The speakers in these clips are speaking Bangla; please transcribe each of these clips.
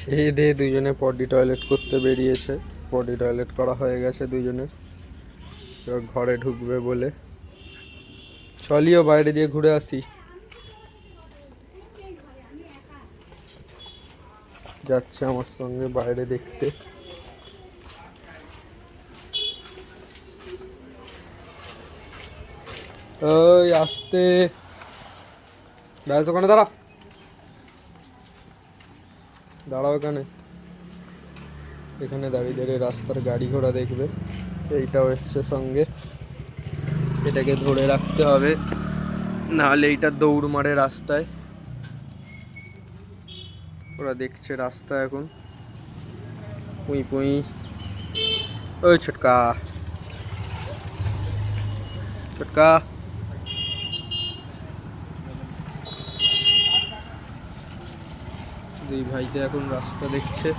খেয়ে দিয়ে দুজনে পটি টয়লেট করতে বেরিয়েছে। পটি টয়লেট করা হয়ে গেছে দুজনের, এবার ঘরে ঢুকবে বলে। চলিও বাইরে দিয়ে ঘুরে আসি। যাচ্ছে আমার সঙ্গে বাইরে দেখতে। ওই আসতে ব্যাস, ওখানে দাঁড়া, দাঁড়াও এখানে। এখানে দাঁড়িয়ে দাঁড়িয়ে রাস্তার গাড়ি ঘোড়া দেখবে। এইটাও এসছে সঙ্গে, এটাকে ধরে রাখতে হবে, নাহলে এইটা দৌড় মারে রাস্তায়। ওরা দেখছে রাস্তা এখন। পুঁই পুঁই, ওই ছোটকা ছোটকা, দুই ভাইতে এখন রাস্তা দেখছে।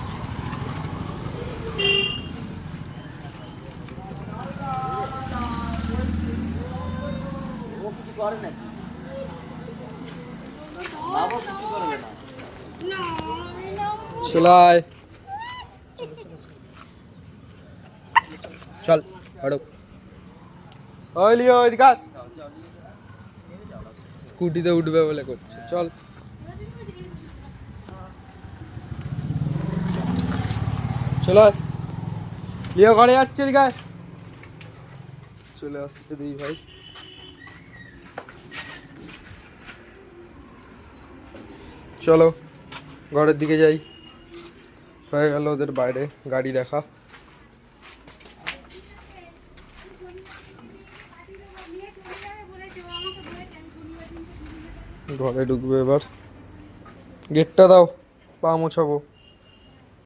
চলায়, চল হাঁটো। ওই লিও এদিকে, স্কুটিতে উঠবে বলে করছে, চল। চলো লিও ঘরে যাচ্ছে, এদিকে চলে আসছে দুই ভাই। চলো ঘরের দিকে যাই, হয়ে গেল ওদের বাইরে গাড়ি দেখা। ঘরে ঢুকবে এবার, গেটটা দাও, পা মোছাবো।